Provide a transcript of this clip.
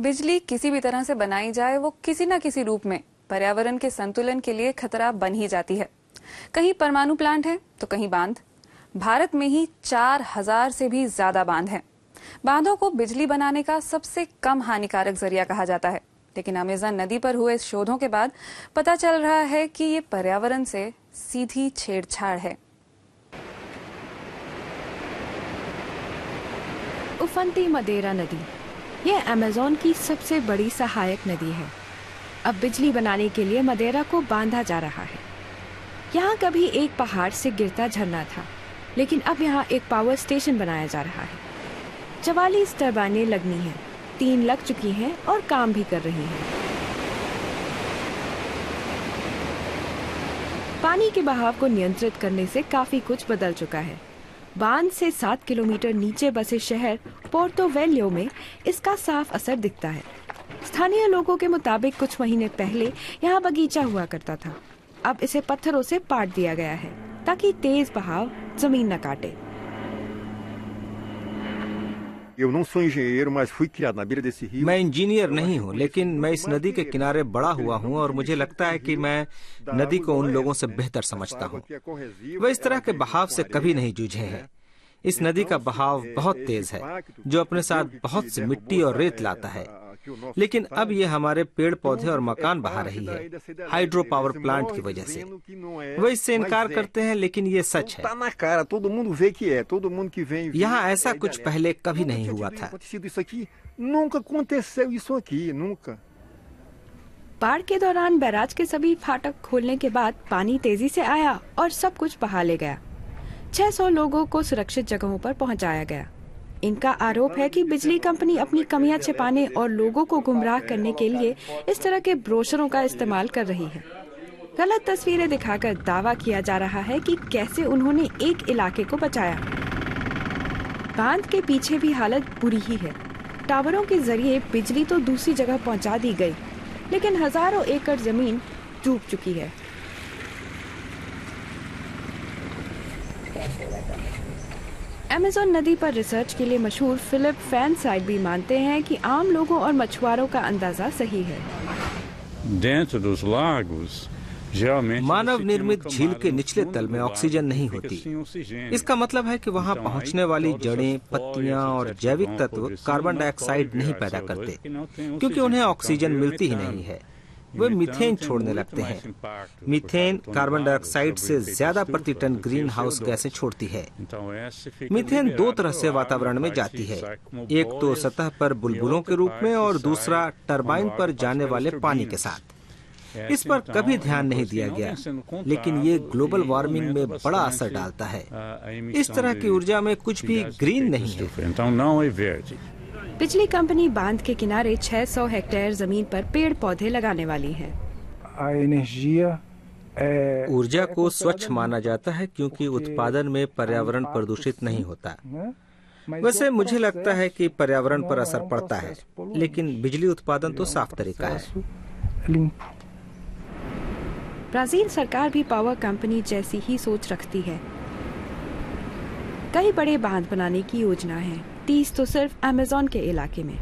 बिजली किसी भी तरह से बनाई जाए वो किसी न किसी रूप में पर्यावरण के संतुलन के लिए खतरा बन ही जाती है। कहीं परमाणु प्लांट है तो कहीं बांध। भारत में ही 4000 से भी ज्यादा बांध हैं। बांधों को बिजली बनाने का सबसे कम हानिकारक जरिया कहा जाता है, लेकिन अमेज़न नदी पर हुए शोधों के बाद पता चल रहा है कि ये पर्यावरण से सीधी छेड़छाड़ है। उफनती मदेरा नदी यह अमेज़न की सबसे बड़ी सहायक नदी है। अब बिजली बनाने के लिए मदेरा को बांधा जा रहा है। यहाँ कभी एक पहाड़ से गिरता झरना था, लेकिन अब यहाँ एक पावर स्टेशन बनाया जा रहा है। 44 टरबाइनें लगनी हैं, 3 लग चुकी हैं और काम भी कर रही हैं। पानी के बहाव को नियंत्रित करने से काफी कुछ बदल चुका है। बांध से 7 किलोमीटर नीचे बसे शहर पोर्तो वेल्यो में इसका साफ असर दिखता है। स्थानीय लोगों के मुताबिक कुछ महीने पहले यहाँ बगीचा हुआ करता था। अब इसे पत्थरों से पाट दिया गया है ताकि तेज बहाव जमीन न काटे। मैं इंजीनियर नहीं हूँ, लेकिन मैं इस नदी के किनारे बड़ा हुआ हूँ और मुझे लगता है कि मैं नदी को उन लोगों से बेहतर समझता हूँ। वे इस तरह के बहाव से कभी नहीं जूझे हैं। इस नदी का बहाव बहुत तेज है, जो अपने साथ बहुत सी मिट्टी और रेत लाता है, लेकिन अब ये हमारे पेड़ पौधे और मकान बहा रही है, हाइड्रो पावर प्लांट की वजह से। वे इससे इनकार करते हैं, लेकिन ये सच है। यहाँ ऐसा कुछ पहले कभी नहीं हुआ था। बाढ़ के दौरान बैराज के सभी फाटक खोलने के बाद पानी तेजी से आया और सब कुछ बहा ले गया। 600 लोगों को सुरक्षित जगहों पर पहुंचाया गया। इनका आरोप है कि बिजली कंपनी अपनी कमियां छिपाने और लोगों को गुमराह करने के लिए इस तरह के ब्रोशरों का इस्तेमाल कर रही है। गलत तस्वीरें दिखाकर दावा किया जा रहा है कि कैसे उन्होंने एक इलाके को बचाया। बांध के पीछे भी हालत बुरी ही है। टावरों के जरिए बिजली तो दूसरी जगह पहुंचा दी गई, लेकिन हजारों एकड़ जमीन डूब चुकी है। अमेज़न नदी पर रिसर्च के लिए मशहूर फिलिप फैनसाइड भी मानते हैं कि आम लोगों और मछुआरों का अंदाजा सही है। मानव निर्मित झील के निचले तल में ऑक्सीजन नहीं होती। इसका मतलब है कि वहां पहुंचने वाली जड़ें, पत्तियां और जैविक तत्व कार्बन डाइऑक्साइड नहीं पैदा करते, क्योंकि उन्हें ऑक्सीजन मिलती ही नहीं है। वे मीथेन छोड़ने लगते हैं। मीथेन कार्बन डाइऑक्साइड से ज्यादा प्रति टन ग्रीन हाउस गैसें छोड़ती है। मीथेन 2 तरह से वातावरण में जाती है, एक तो सतह पर बुलबुलों के रूप में और दूसरा टरबाइन पर जाने वाले पानी के साथ। इस पर कभी ध्यान नहीं दिया गया, लेकिन ये ग्लोबल वार्मिंग में बड़ा असर डालता है। इस तरह की ऊर्जा में कुछ भी ग्रीन नहीं है। बिजली कंपनी बांध के किनारे 600 हेक्टेयर जमीन पर पेड़ पौधे लगाने वाली है। ऊर्जा को स्वच्छ माना जाता है क्योंकि उत्पादन में पर्यावरण प्रदूषित नहीं होता। वैसे मुझे लगता है कि पर्यावरण पर असर पड़ता है, लेकिन बिजली उत्पादन तो साफ तरीका है। ब्राजील सरकार भी पावर कंपनी जैसी ही सोच रखती है। कई बड़े बांध बनाने की योजना है, 30 तो सिर्फ अमेज़न के इलाके में।